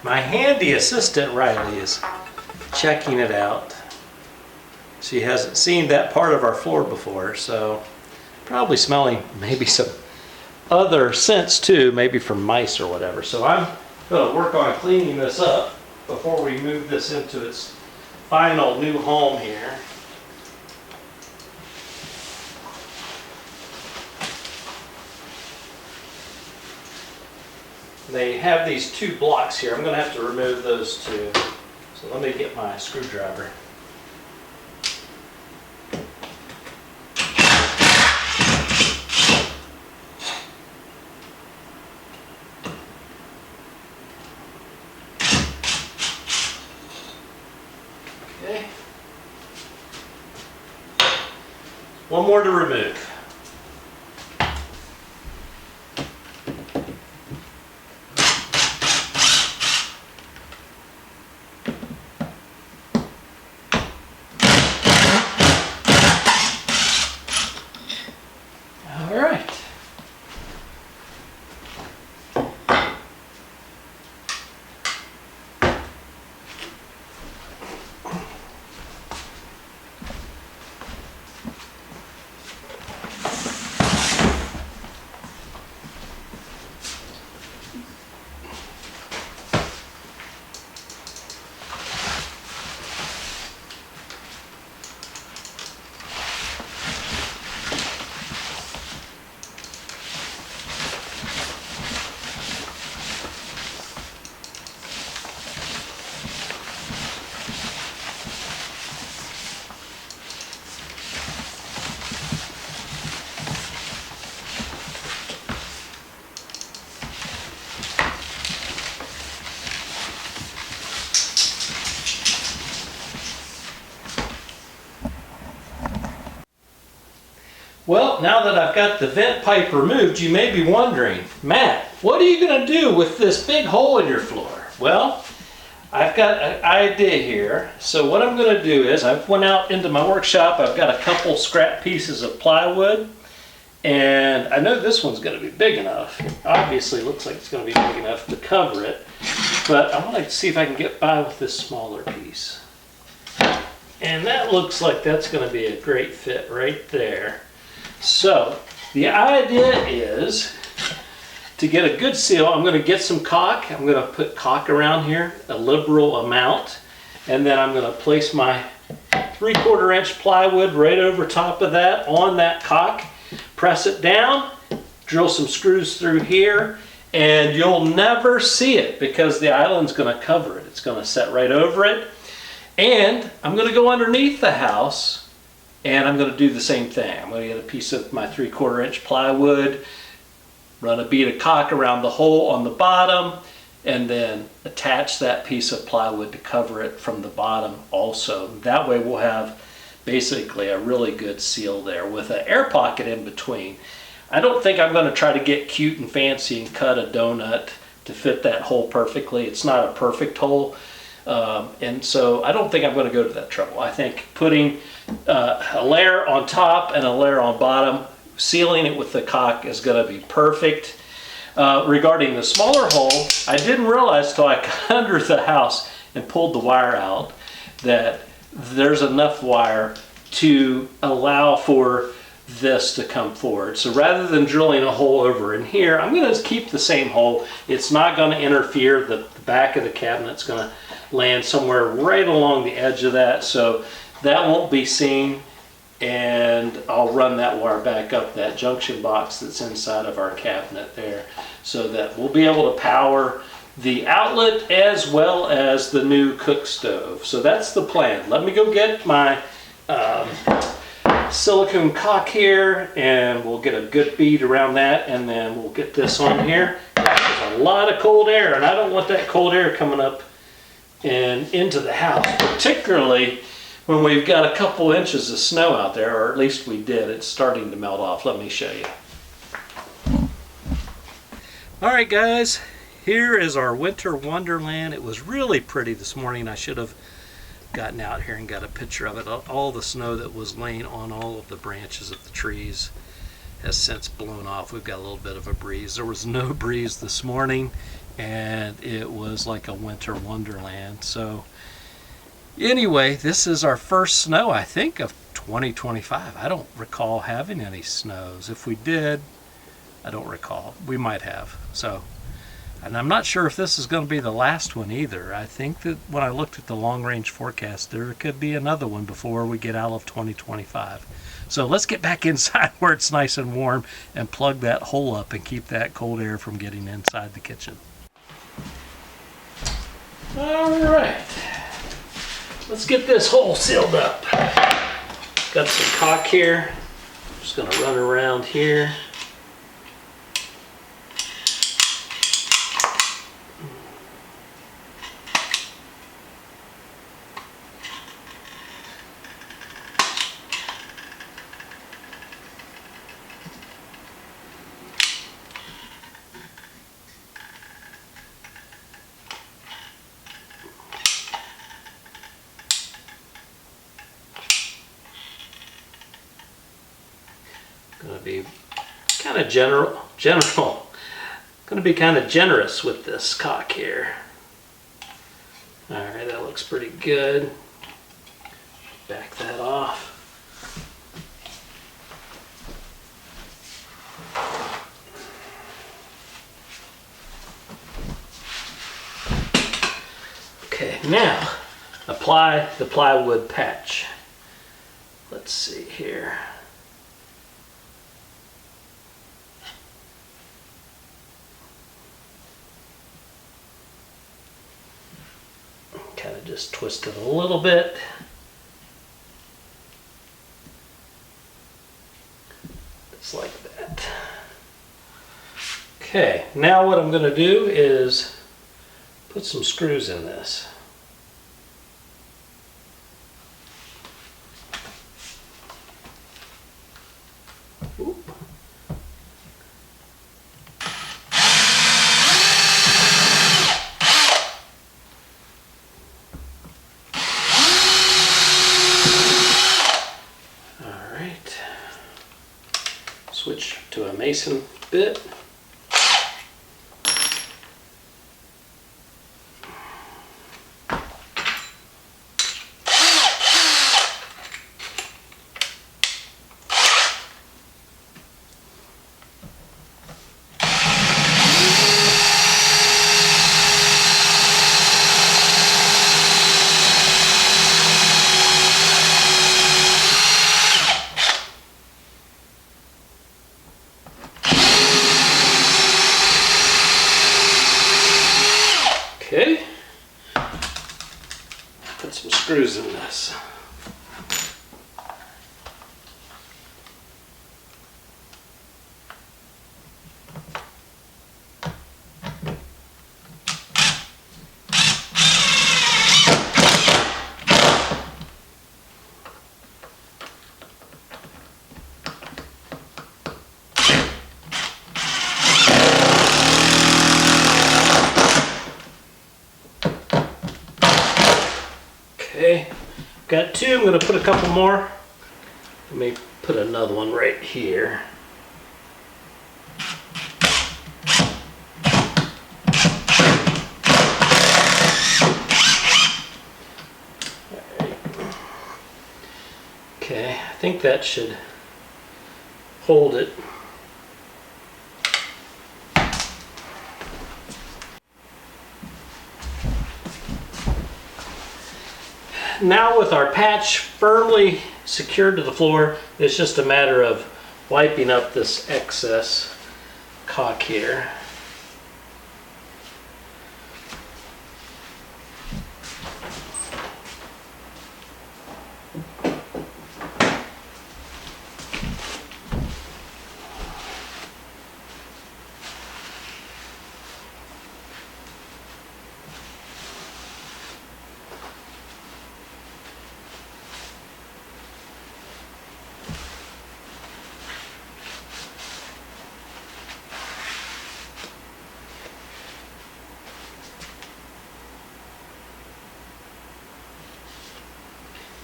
My handy assistant Riley is checking it out. She hasn't seen that part of our floor before, so probably smelling maybe some other scents too, maybe from mice or whatever. So I'm going to work on cleaning this up before we move this into its final new home here. They have these two blocks here. I'm going to have to remove those two. So let me get my screwdriver. Okay. One more to remove. Well, now that I've got the vent pipe removed, you may be wondering, Matt, what are you going to do with this big hole in your floor? Well, I've got an idea here. So what I'm going to do is I've went out into my workshop. I've got a couple scrap pieces of plywood, and I know this one's going to be big enough. Obviously, it looks like it's going to be big enough to cover it, but I want to see if I can get by with this smaller piece. And that looks like that's going to be a great fit right there. So the idea is to get a good seal. I'm going to get some caulk. I'm going to put caulk around here, a liberal amount, and then I'm going to place my 3/4 inch plywood right over top of that on that caulk, press it down, drill some screws through here, and you'll never see it because the island's going to cover it. It's going to set right over it. And I'm going to go underneath the house and I'm going to do the same thing. I'm going to get a piece of my 3/4 inch plywood, run a bead of caulk around the hole on the bottom, and then attach that piece of plywood to cover it from the bottom also. That way we'll have basically a really good seal there with an air pocket in between. I don't think I'm going to try to get cute and fancy and cut a donut to fit that hole perfectly. It's not a perfect hole. And so I don't think I'm going to go to that trouble. I think putting a layer on top and a layer on bottom, sealing it with the caulk is going to be perfect. Regarding the smaller hole, I didn't realize till I got under the house and pulled the wire out that there's enough wire to allow for this to come forward. So rather than drilling a hole over in here, I'm going to keep the same hole. It's not going to interfere. The back of the cabinet's going to land somewhere right along the edge of that, so that won't be seen. And I'll run that wire back up that junction box that's inside of our cabinet there, so that we'll be able to power the outlet as well as the new cook stove. So that's the plan. Let me go get my silicone caulk here, and we'll get a good bead around that, and then we'll get this on here. There's a lot of cold air, and I don't want that cold air coming up and into the house, particularly when we've got a couple inches of snow out there, or at least we did. It's starting to melt off. Let me show you. All right, guys, here is our winter wonderland. It was really pretty this morning. I should have gotten out here and got a picture of it. All the snow that was laying on all of the branches of the trees. has since blown off. We've got a little bit of a breeze. There was no breeze this morning, and it was like a winter wonderland. So anyway, this is our first snow, I think, of 2025. I don't recall having any snows. If we did, I don't recall. We might have. So, and I'm not sure if this is going to be the last one either. I think that when I looked at the long-range forecast, there could be another one before we get out of 2025. So let's get back inside where it's nice and warm and plug that hole up and keep that cold air from getting inside the kitchen. All right. Let's get this hole sealed up. Got some caulk here. Just going to run around here. Going to be kind of going to be kind of generous with this caulk here. All right, that looks pretty good. Back that off. Okay, now apply the plywood patch. Let's see here. Kind of just twist it a little bit. Just like that. Okay, now what I'm going to do is put some screws in this. Oop. Switch to a mason bit. Okay, put some screws in this. Okay, got two. I'm going to put a couple more. Let me put another one right here. Okay, I think that should hold it. Now with our patch firmly secured to the floor, it's just a matter of wiping up this excess caulk here.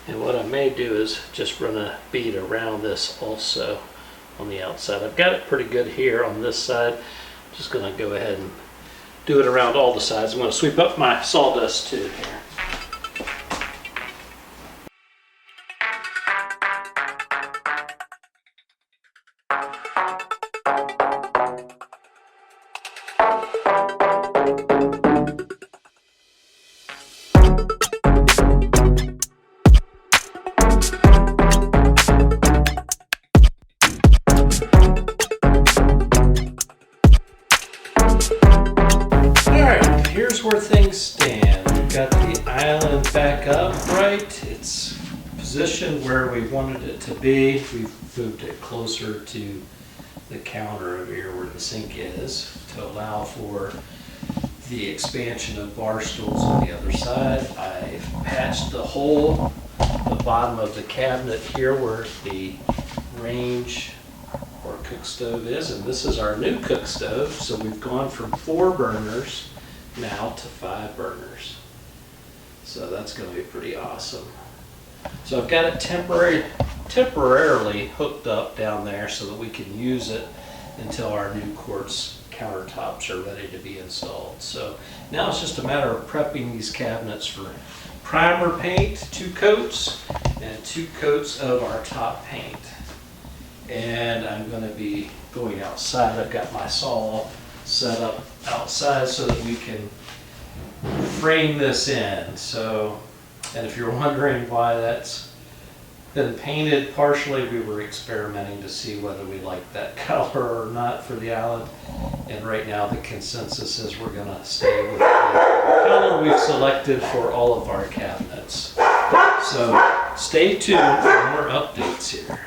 And what I may do is just run a bead around this also on the outside. I've got it pretty good here on this side. Just gonna go ahead and do it around all the sides. I'm gonna sweep up my sawdust tube here. Here's where things stand. We've got the island back up right. It's positioned where we wanted it to be. We've moved it closer to the counter over here where the sink is to allow for the expansion of bar stools on the other side. I've patched the hole, the bottom of the cabinet here where the range or cook stove is, and this is our new cook stove. So we've gone from 4 burners now to 5 burners. So that's going to be pretty awesome. So I've got it temporarily hooked up down there so that we can use it until our new quartz countertops are ready to be installed. So now it's just a matter of prepping these cabinets for primer paint, 2 coats, and 2 coats of our top paint. And I'm going to be going outside. I've got my saw set up outside so that we can frame this in. So, and if you're wondering why that's been painted partially, we were experimenting to see whether we like that color or not for the island. And right now the consensus is we're going to stay with the color we've selected for all of our cabinets. So stay tuned for more updates here.